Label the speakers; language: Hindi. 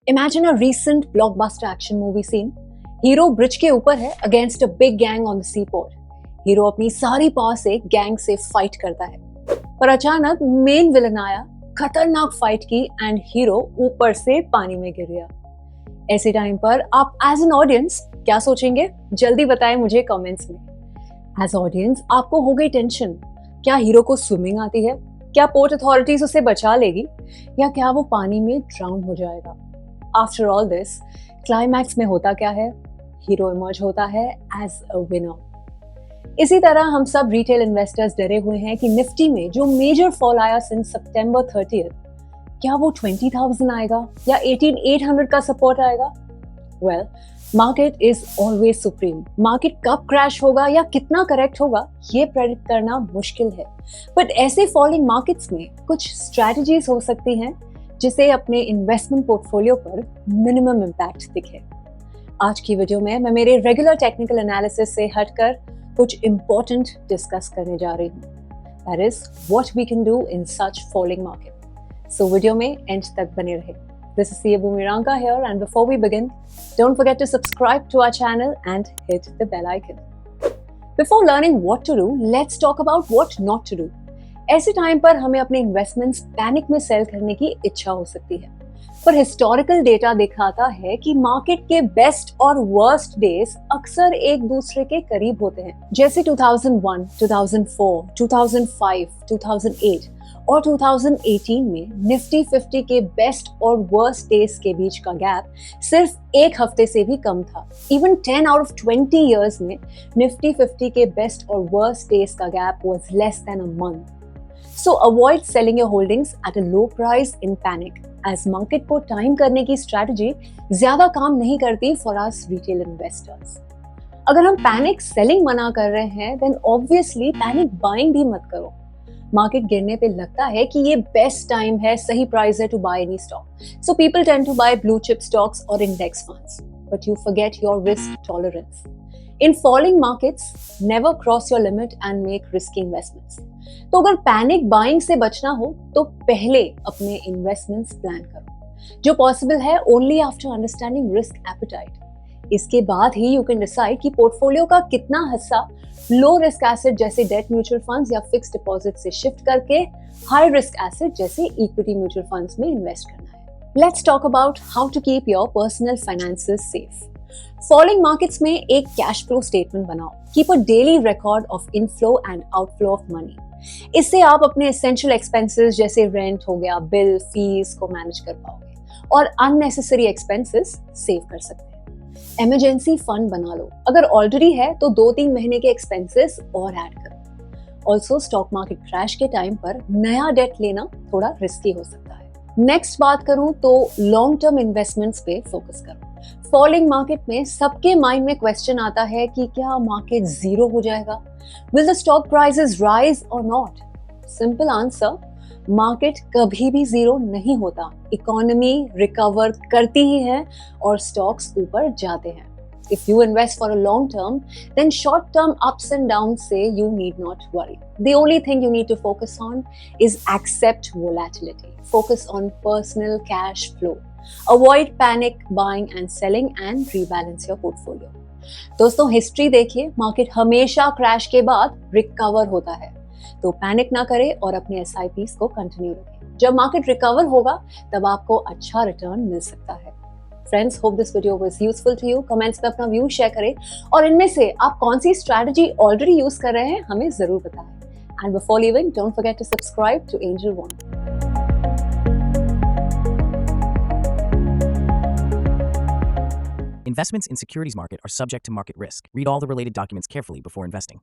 Speaker 1: Imagine a recent blockbuster action movie scene. Hero bridge के ऊपर है against a big gang on the sea port. Hero अपनी सारी पावर से गैंग से फाइट करता है, पर अचानक मेन विलन आया, खतरनाक फाइट की एंड हीरो ऊपर से पानी में गिर गया. ऐसे टाइम पर आप एज एन ऑडियंस क्या सोचेंगे? जल्दी बताएं मुझे कमेंट्स में. एज ऑडियंस आपको हो गई टेंशन. क्या हीरो को स्विमिंग आती है? क्या पोर्ट अथॉरिटीज उसे बचा लेगी, या क्या वो पानी में ड्राउन हो जाएगा? आफ्टर ऑल दिस, क्लाइमैक्स में होता क्या है? हीरो इमर्ज होता है एज अ विनर. इसी तरह हम सब रिटेल इन्वेस्टर्स डरे हुए हैं कि निफ्टी में जो मेजर फॉल आया सिंस सितंबर 30th, क्या वो 20,000 आएगा या 18,800 का सपोर्ट आएगा? Well, market is always supreme. Market कब क्रैश होगा या कितना करेक्ट होगा ये प्रेडिक्ट करना मुश्किल है. बट ऐसे फॉलिंग मार्केट्स में कुछ स्ट्रैटेजीज हो सकती हैं जिसे अपने इन्वेस्टमेंट पोर्टफोलियो पर मिनिमम इम्पैक्ट दिखे. आज की वीडियो में मैं मेरे रेगुलर टेक्निकल एनालिसिस से हटकर कुछ इंपॉर्टेंट डिस्कस करने जा रही हूँ. That is what we can do in such falling market. So video में एंड तक बने रहे. This is CA Boomiranga here, and before we begin, don't forget to subscribe to our channel and hit the bell icon. Before learning what to do, let's talk about what not to do. ऐसे टाइम पर हमें अपने इन्वेस्टमेंट्स पैनिक में सेल करने की इच्छा हो सकती है, पर हिस्टोरिकल डेटा दिखाता है कि मार्केट के बेस्ट और वर्स्ट डेज अक्सर एक दूसरे के करीब होते हैं. जैसे 2001, 2004, 2005, 2008 और 2018 में निफ्टी 50 के बेस्ट और वर्स्ट डेज के बीच का गैप सिर्फ एक हफ्ते से भी कम था. इवन 10 आउट ऑफ 20 इयर्स में निफ्टी 50 के बेस्ट और वर्स्ट डेज का gap was less than a month. So avoid selling your holdings at a low price in panic, as market को टाइम करने की स्ट्रैटेजी ज्यादा काम नहीं करती for us retail investors. अगर हम पैनिक सेलिंग मना कर रहे हैं, then obviously पैनिक बाइंग भी मत करो. मार्केट गिरने पे लगता है कि ये बेस्ट टाइम है, सही प्राइस है to buy any stock. So people tend to buy blue chip stocks और index funds, but you forget your risk tolerance. In falling markets, never cross your limit and make risky investments. तो अगर पैनिक बाइंग से बचना हो तो पहले अपने इन्वेस्टमेंट्स प्लान करो, जो पॉसिबल है only after understanding risk appetite. इसके बाद ही यू कैन डिसाइड कि पोर्टफोलियो का कितना हिस्सा लो रिस्क एसेट जैसे डेट म्यूचुअल फंड्स या फिक्स्ड डिपॉजिट से शिफ्ट करके हाई रिस्क एसेट जैसे इक्विटी म्यूचुअल फंड्स में इन्वेस्ट करना है. Let's talk about how to keep your personal finances safe. Falling markets में एक कैश फ्लो स्टेटमेंट बनाओ. Keep a daily record of inflow and outflow of money. इससे आप अपने एसेंशियल एक्सपेंसेस जैसे रेंट हो गया, बिल, फीस को मैनेज कर पाओगे और अननेसेसरी एक्सपेंसेस सेव कर सकते हैं. इमरजेंसी फंड बना लो. अगर ऑलरेडी है तो 2-3 महीने के एक्सपेंसेस और ऐड करो. ऑल्सो स्टॉक मार्केट क्रैश के टाइम पर नया डेट लेना थोड़ा रिस्की हो सकता है. नेक्स्ट बात करूं तो लॉन्ग टर्म इन्वेस्टमेंट्स पे फोकस करो. फॉलिंग मार्केट में सबके माइंड में क्वेश्चन आता है कि क्या मार्केट जीरो हो जाएगा? Will the stock prices rise और नॉट? सिंपल आंसर, मार्केट कभी भी जीरो नहीं होता. इकोनॉमी रिकवर करती ही है और स्टॉक्स ऊपर जाते हैं. If you invest for a long term, then short-term ups and downs say you need not worry. The only thing you need to focus on is accept volatility. Focus on personal cash flow. Avoid panic buying and selling and rebalance your portfolio. दोस्तों, हिस्ट्री देखिए, मार्केट हमेशा क्रैश के बाद रिकवर होता है. तो पैनिक ना करें और अपने SIPs को कंटिन्यू रखें. जब मार्केट रिकवर होगा तब आपको अच्छा रिटर्न मिल सकता है. Friends, hope this video was useful to you. Comments में अपना व्यू शेयर करें और इनमें से आप कौन सी स्ट्रैटेजी ऑलरेडी यूज कर रहे हैं हमें जरूर बताएं. And before leaving, don't forget to subscribe to Angel One.
Speaker 2: Investments in securities market are subject to market risk. Read all the related documents carefully before investing.